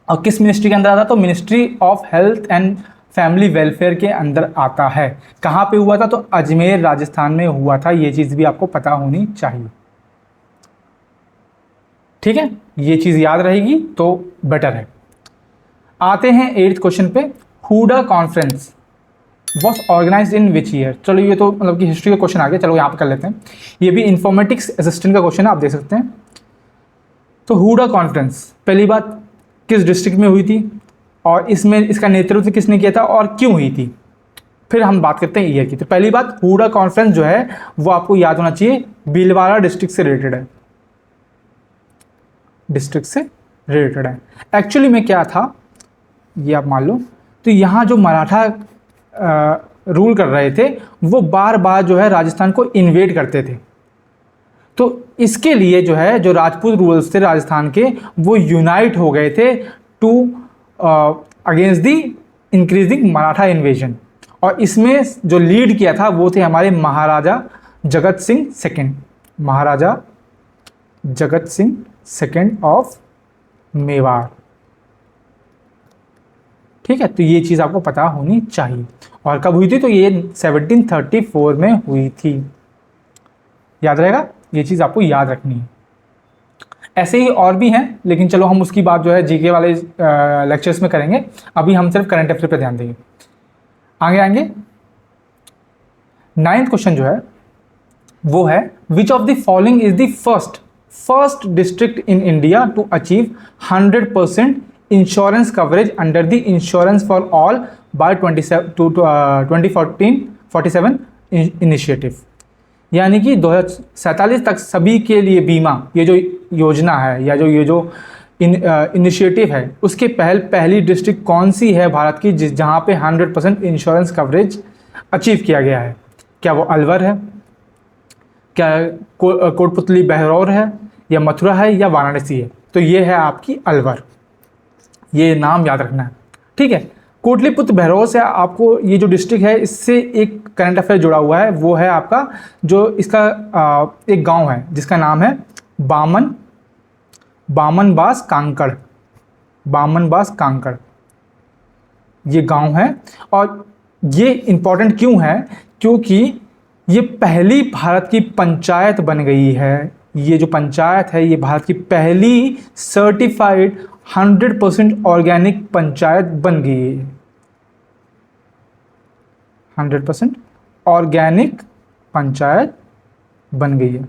और किस मिनिस्ट्री के अंदर आता, तो ministry of health and family welfare के अंदर आता है। कहाँ पे हुआ था? तो अजमेर राजस्थान में हुआ था। ये चीज़ भी आपको पता होनी चाहिए। ठीक है, ये चीज़ याद रहेगी तो बेटर है। आते हैं 8th क्वेश्चन पे। Hooda conference was organise in which year? चलो ये तो मतलब कि हिस्ट्री का क्वेश्चन आ गया, चलो यहाँ पे कर लेते हैं। ये भी इंफॉर्मेटिक्स असिस्टेंट का क्वेश्चन है, आप देख सकते हैं। तो हुडा कॉन्फ्रेंस पहली बात किस डिस्ट्रिक्ट में हुई थी, और इसमें इसका नेतृत्व किसने किया था और क्यों हुई थी? फिर हम बात करते हैं ईयर की। तो पहली बात, हुडा कॉन्फ्रेंस जो है वो आपको याद होना चाहिए, भीलवाड़ा डिस्ट्रिक्ट से रिलेटेड है। डिस्ट्रिक्ट से रिलेटेड है। एक्चुअली में क्या था ये आप मान लो, तो यहाँ जो मराठा रूल कर रहे थे वो बार बार जो है राजस्थान को इन्वेड करते थे। तो इसके लिए जो है जो राजपूत रूलर्स थे राजस्थान के, वो यूनाइट हो गए थे to against the increasing Maratha invasion. और इसमें जो लीड किया था वो थे हमारे महाराजा Jagat Singh second, Maharaja Jagat Singh second of Mewar. ठीक है, तो ये चीज़ आपको पता होनी चाहिए। और कब हुई थी? तो ये 1734 में हुई थी। याद रहेगा, ये चीज़ आपको याद रखनी है। ऐसे ही और भी हैं, लेकिन चलो हम उसकी बात जो है जीके वाले लेक्चर्स में करेंगे। अभी हम सिर्फ करंट अफेयर पे ध्यान देंगे। आगे आएंगे। 9th क्वेश्चन जो है वो है, which of the following is the first district in India to achieve 100% insurance coverage under the insurance for all by 2047 initiative. यानी कि 2047 तक सभी के लिए बीमा, ये जो योजना है या ये जो इनिशिएटिव है, उसके पहली डिस्ट्रिक्ट कौन सी है भारत की जहाँ पे 100% इंश्योरेंस कवरेज अचीव किया गया है? क्या वो अलवर है, क्या कोटपुतली बहरौर है, या मथुरा है, या वाराणसी है? तो ये है आपकी अलवर। ये नाम याद रखना है। ठीक है, कोटलिपुत्र भैरव से आपको ये जो डिस्ट्रिक्ट है इससे एक करंट अफेयर जुड़ा हुआ है। वो है आपका जो इसका एक गांव है जिसका नाम है बामनबास कांकड़। बामनबास कांकड़ ये गांव है। और ये इम्पॉर्टेंट क्यों है? क्योंकि ये पहली भारत की पंचायत बन गई है। ये जो पंचायत है ये भारत की पहली सर्टिफाइड 100% ऑर्गेनिक पंचायत बन गई है। 100% ऑर्गेनिक पंचायत बन गई है।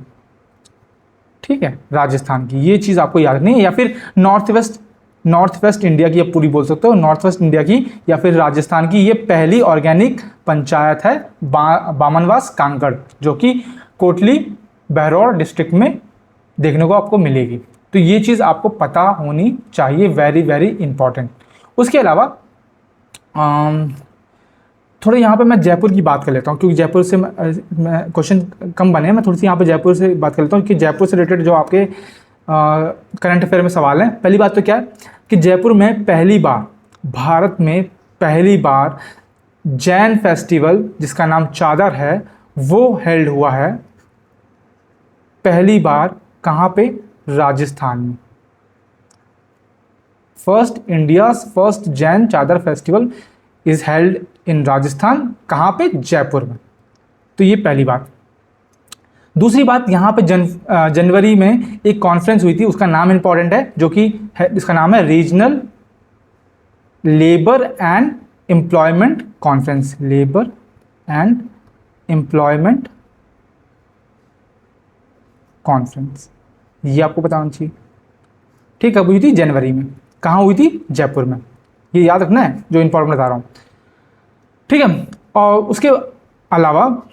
ठीक है, राजस्थान की। ये चीज़ आपको याद रखनी है। या फिर नॉर्थ वेस्ट इंडिया की, आप पूरी बोल सकते हो नॉर्थ वेस्ट इंडिया की, या फिर राजस्थान की ये पहली ऑर्गेनिक पंचायत है बामनवास कांकड़, जो कि कोटली बहरौर डिस्ट्रिक्ट में देखने को आपको मिलेगी। तो ये चीज़ आपको पता होनी चाहिए, वेरी वेरी इंपॉर्टेंट। उसके अलावा थोड़े यहाँ पे मैं जयपुर की बात कर लेता हूँ, क्योंकि जयपुर से मैं क्वेश्चन कम बने हैं। मैं थोड़ी सी यहाँ पे जयपुर से बात कर लेता हूँ कि जयपुर से रिलेटेड जो आपके करंट अफेयर में सवाल हैं। पहली बात तो क्या है कि जयपुर में पहली बार, भारत में पहली बार जैन फेस्टिवल जिसका नाम चादर है वो हेल्ड हुआ है। पहली बार कहाँ पे? राजस्थान में। इंडियाज फर्स्ट जैन चादर festival is held in Rajasthan. कहाँ पे? जयपुर में। तो ये पहली बात। दूसरी बात, यहाँ पे जनवरी में एक कॉन्फ्रेंस हुई थी, उसका नाम इंपॉर्टेंट है, जो कि इसका नाम है regional labour and employment conference. Labour and employment conference, ये आपको पता होना चाहिए। ठीक है, हुई थी जनवरी में। कहाँ हुई थी? जयपुर में। ये याद रखना है जो इंपॉर्टेंट बता रहा हूँ। ठीक है, और उसके अलावा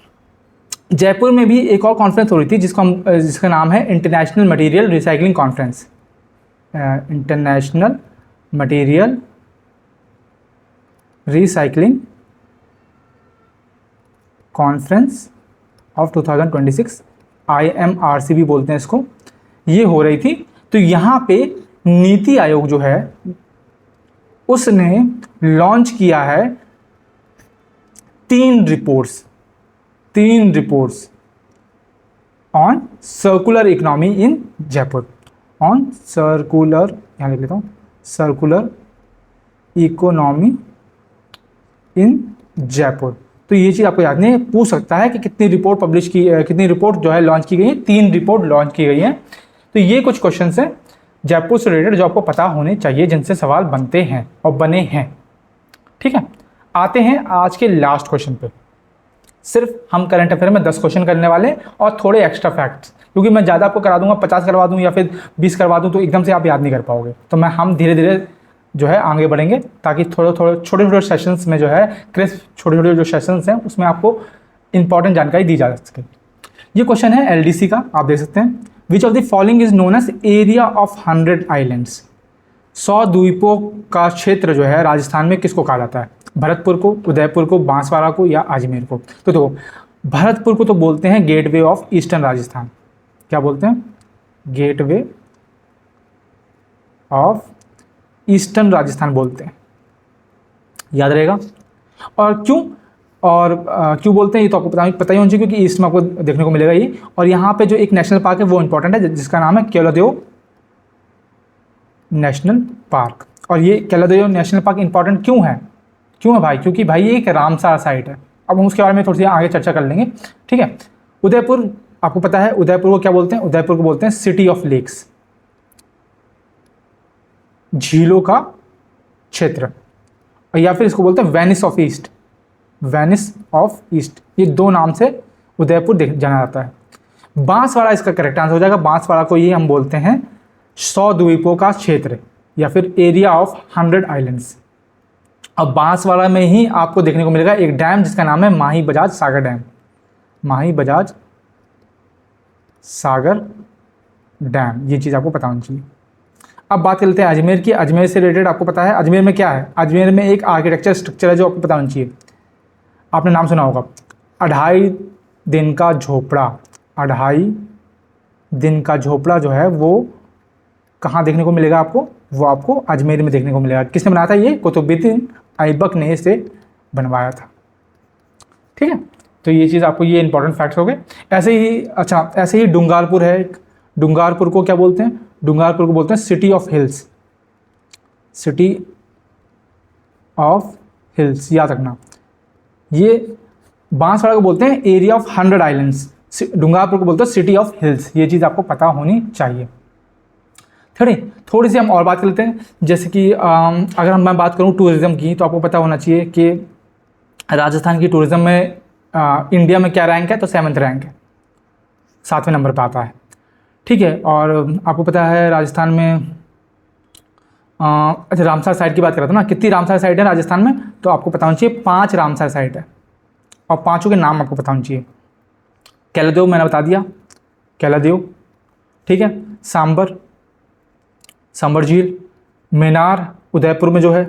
जयपुर में भी एक और कॉन्फ्रेंस हो रही थी जिसका नाम है international material recycling conference. International material recycling conference of 2026, IMRC भी बोलते हैं इसको। ये हो रही थी। तो यहाँ पे नीति आयोग जो है उसने लॉन्च किया है 3 reports on circular economy in Jaipur. On circular, यहाँ लिख लेता हूँ, सर्कुलर इकोनॉमी इन जयपुर। तो ये चीज़ आपको याद नहीं है, पूछ सकता है कि कितनी रिपोर्ट पब्लिश की, कितनी रिपोर्ट जो है लॉन्च की गई है। 3 रिपोर्ट लॉन्च की गई है। तो ये कुछ क्वेश्चन हैं जयपुर से रिलेटेड जो आपको पता होने चाहिए, जिनसे सवाल बनते हैं और बने हैं। ठीक है, आते हैं आज के लास्ट क्वेश्चन पे। सिर्फ हम करंट अफेयर में 10 क्वेश्चन करने वाले हैं और थोड़े एक्स्ट्रा फैक्ट्स, क्योंकि मैं ज़्यादा आपको करा दूंगा, 50 करवा दूँ या फिर 20 करवा दूँ तो एकदम से आप याद नहीं कर पाओगे। तो हम धीरे धीरे जो है आगे बढ़ेंगे, ताकि थोड़े थोड़े छोटे छोटे सेशंस में जो है क्रिस्प छोटे छोटे जो सेशंस हैं उसमें आपको इंपॉर्टेंट जानकारी दी जा सके। ये क्वेश्चन है एलडीसी का, आप देख सकते हैं। Which of the following is known as area of 100 islands. 100 द्वीपों का क्षेत्र जो है राजस्थान में किसको कहा जाता है? भरतपुर को, उदयपुर को, बांसवाड़ा को या अजमेर को? तो देखो, भरतपुर को तो बोलते हैं गेटवे ऑफ ईस्टर्न राजस्थान। क्या बोलते हैं? गेटवे ऑफ ईस्टर्न राजस्थान बोलते हैं, याद रहेगा। और क्यों बोलते हैं ये तो आपको पता ही होना चाहिए, क्योंकि ईस्ट में आपको देखने को मिलेगा ये। और यहाँ पे जो एक नेशनल पार्क है वो इंपॉर्टेंट है, जिसका नाम है केवलादेव नेशनल पार्क। और ये केवलादेव नेशनल पार्क इंपॉर्टेंट क्यों है भाई? क्योंकि भाई ये एक रामसार साइट है। अब हम उसके बारे में थोड़ी सी आगे चर्चा कर लेंगे। ठीक है, उदयपुर आपको पता है, उदयपुर को क्या बोलते हैं? उदयपुर को बोलते हैं सिटी ऑफ लेक्स, झीलों का क्षेत्र, और या फिर इसको बोलते हैं Venice of east. Venice of east, ये 2 नाम से उदयपुर जाना जाता है। बांसवाड़ा इसका करेक्ट आंसर हो जाएगा। बांसवाड़ा को ये हम बोलते हैं 100 द्वीपों का क्षेत्र या फिर एरिया ऑफ 100 आइलैंड्स। अब बांसवाड़ा में ही आपको देखने को मिलेगा एक डैम जिसका नाम है माही बजाज सागर डैम। माही बजाज सागर डैम, ये चीज़ आपको पता होनी चाहिए। अब बात करते हैं अजमेर की। अजमेर से रिलेटेड आपको पता है अजमेर में क्या है? अजमेर में एक आर्किटेक्चर स्ट्रक्चर है जो आपको पता होना चाहिए। आपने नाम सुना होगा, 2.5 दिन का झोपड़ा। 2.5 दिन का झोपड़ा जो है वो कहाँ देखने को मिलेगा आपको? वो आपको अजमेर में देखने को मिलेगा। किसने बनाया था ये? कुतुबुद्दीन ऐबक ने इसे बनवाया था। ठीक है, तो ये चीज़ आपको, ये इंपॉर्टेंट फैक्ट्स हो गए। ऐसे ही डूंगरपुर है। डूंगरपुर को क्या बोलते हैं? डूंगरपुर को बोलते हैं city of hills. City of hills, याद रखना। ये बांसवाड़ा को बोलते हैं एरिया ऑफ 100 आइलैंड्स। डूंगरपुर को बोलते हैं सिटी ऑफ हिल्स। ये चीज़ आपको पता होनी चाहिए। थोड़ी सी हम और बात कर लेते हैं। जैसे कि अगर मैं बात करूं टूरिज़्म की, तो आपको पता होना चाहिए कि राजस्थान की टूरिज़्म में इंडिया में क्या रैंक है? तो 7th रैंक है, 7वें नंबर पर आता है। ठीक है, और आपको पता है राजस्थान में अच्छा, रामसार साइट की बात कर रहा था ना, कितनी रामसार साइट है राजस्थान में? तो आपको पता होना चाहिए 5 रामसार साइट है, और 5 के नाम आपको पता होना चाहिए। केवलादेव मैंने बता दिया, केवलादेव। ठीक है, सांबर झील, मेनार उदयपुर में जो है।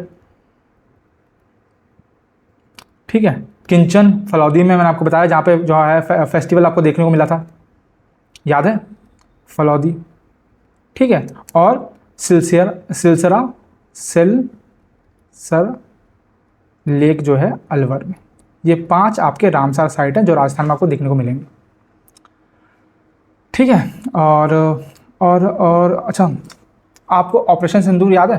ठीक है, किंचन फलौदी में मैंने आपको बताया, जहाँ पे जो है फेस्टिवल आपको देखने को मिला था, याद है? फलौदी। ठीक है, और सिलसरा लेक जो है अलवर में। ये 5 आपके रामसार साइट हैं जो राजस्थान में आपको देखने को मिलेंगे। ठीक है, और अच्छा, आपको ऑपरेशन सिंदूर याद है?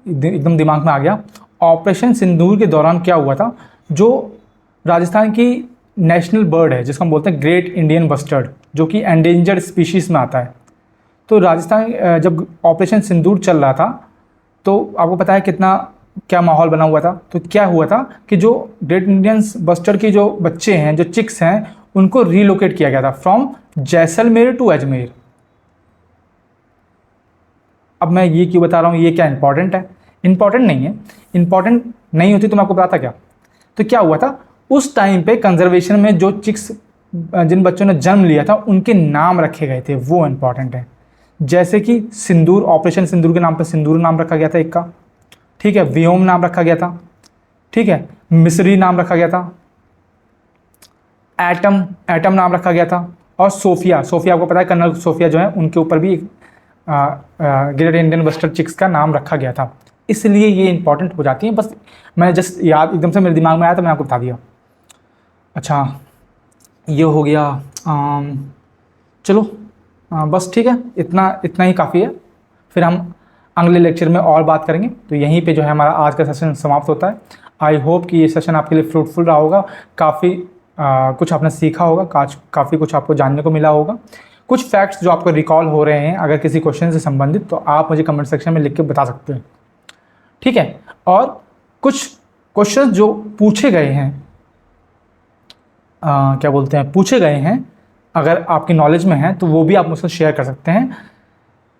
एकदम दिमाग में आ गया। ऑपरेशन सिंदूर के दौरान क्या हुआ था? जो राजस्थान की नेशनल बर्ड है जिसको हम बोलते हैं ग्रेट इंडियन बस्टर्ड, जो कि एंडेंजर्ड स्पीशीज़ में आता है। तो राजस्थान जब ऑपरेशन सिंदूर चल रहा था तो आपको पता है क्या माहौल बना हुआ था। तो क्या हुआ था कि जो ग्रेट इंडियन बस्टर्ड के जो बच्चे हैं, जो चिक्स हैं, उनको रीलोकेट किया गया था फ्रॉम जैसलमेर टू अजमेर। अब मैं ये क्यों बता रहा हूँ, ये क्या इंपॉर्टेंट है? इंपॉर्टेंट नहीं है। इंपॉर्टेंट नहीं होती तो मैं आपको बताता क्या। तो क्या हुआ था उस टाइम पे, कंजर्वेशन में जो चिक्स, जिन बच्चों ने जन्म लिया था, उनके नाम रखे गए थे, वो इंपॉर्टेंट है। जैसे कि सिंदूर, ऑपरेशन सिंदूर के नाम पर सिंदूर नाम रखा गया था एक का। ठीक है, व्योम नाम रखा गया था। ठीक है, मिस्री नाम रखा गया था। एटम नाम रखा गया था। और सोफिया आपको पता है, कर्नल सोफिया जो है उनके ऊपर भी ग्रेट इंडियन बस्टर्ड चिक्स का नाम रखा गया था। इसलिए ये इंपॉर्टेंट हो जाती है। बस मैं जस्ट याद एकदम से मेरे दिमाग में आया तो मैंने आपको बता दिया। अच्छा, ये हो गया। चलो बस ठीक है, इतना ही काफ़ी है। फिर हम अगले लेक्चर में और बात करेंगे। तो यहीं पे जो है हमारा आज का सेशन समाप्त होता है। आई होप कि ये सेशन आपके लिए फ्रूटफुल रहा होगा, काफ़ी कुछ आपने सीखा होगा, काफ़ी कुछ आपको जानने को मिला होगा। कुछ फैक्ट्स जो आपको रिकॉल हो रहे हैं अगर किसी क्वेश्चन से संबंधित, तो आप मुझे कमेंट सेक्शन में लिख के बता सकते हैं, ठीक है। और कुछ क्वेश्चन जो पूछे गए हैं, क्या बोलते हैं, पूछे गए हैं, अगर आपकी नॉलेज में है तो वो भी आप मुझसे शेयर कर सकते हैं।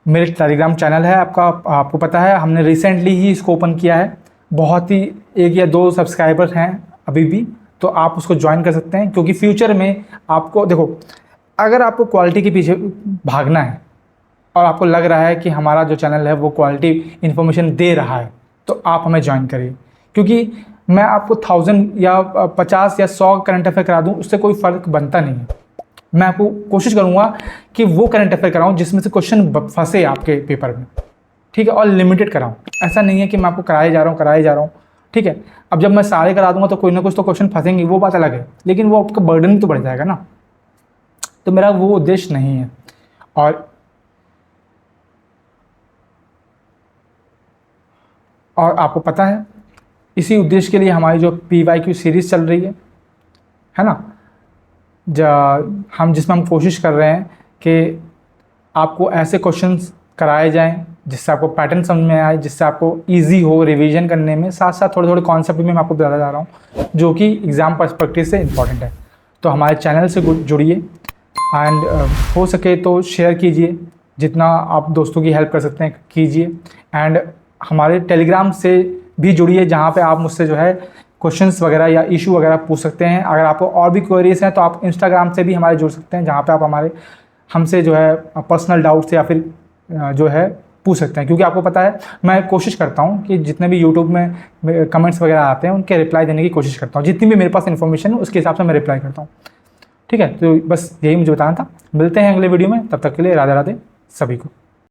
मेरे टेलीग्राम चैनल है आपको पता है, हमने रिसेंटली ही इसको ओपन किया है, बहुत ही 1 या 2 सब्सक्राइबर हैं अभी भी, तो आप उसको ज्वाइन कर सकते हैं। क्योंकि फ्यूचर में आपको देखो, अगर आपको क्वालिटी के पीछे भागना है और आपको लग रहा है कि हमारा जो चैनल है वो क्वालिटी इन्फॉर्मेशन दे रहा है, तो आप हमें ज्वाइन करिए। क्योंकि मैं आपको 1000 या 50 या 100 करंट अफेयर करा दूँ, उससे कोई फ़र्क बनता नहीं है। मैं आपको कोशिश करूँगा कि वो करंट अफेयर कराऊँ जिसमें से क्वेश्चन फंसे आपके पेपर में, ठीक है, और लिमिटेड कराऊँ। ऐसा नहीं है कि मैं आपको कराए जा रहा हूँ, ठीक है। अब जब मैं सारे करा दूंगा तो कोई ना कुछ तो क्वेश्चन फंसेंगे, वो बात अलग है, लेकिन वो आपका बर्डन भी तो बढ़ जाएगा ना। तो मेरा वो उद्देश्य नहीं है। और आपको पता है, इसी उद्देश्य के लिए हमारी जो PYQ सीरीज़ चल रही है ना, जिसमें हम कोशिश कर रहे हैं कि आपको ऐसे क्वेश्चंस कराए जाएं जिससे आपको पैटर्न समझ में आए, जिससे आपको इजी हो रिवीजन करने में, साथ साथ थोड़े थोड़े कॉन्सेप्ट भी मैं आपको बताता जा रहा हूँ जो कि एग्ज़ाम पर्सपेक्टिव से इम्पॉर्टेंट है। तो हमारे चैनल से जुड़िए एंड हो सके तो शेयर कीजिए, जितना आप दोस्तों की हेल्प कर सकते हैं कीजिए। एंड हमारे टेलीग्राम से भी जुड़िए, जहाँ पे आप मुझसे जो है क्वेश्चंस वगैरह या इशू वगैरह पूछ सकते हैं। अगर आपको और भी क्वेरीज हैं तो आप इंस्टाग्राम से भी हमारे जुड़ सकते हैं, जहाँ पे आप हमसे जो है पर्सनल डाउट्स या फिर जो है पूछ सकते हैं। क्योंकि आपको पता है मैं कोशिश करता हूँ कि जितने भी यूट्यूब में कमेंट्स वगैरह आते हैं उनके रिप्लाई देने की कोशिश करता हूँ, जितनी भी मेरे पास इन्फॉर्मेशन है उसके हिसाब से मैं रिप्लाई करता हूँ, ठीक है। तो बस यही मुझे बताना था। मिलते हैं अगले वीडियो में, तब तक के लिए राधे राधे सभी को।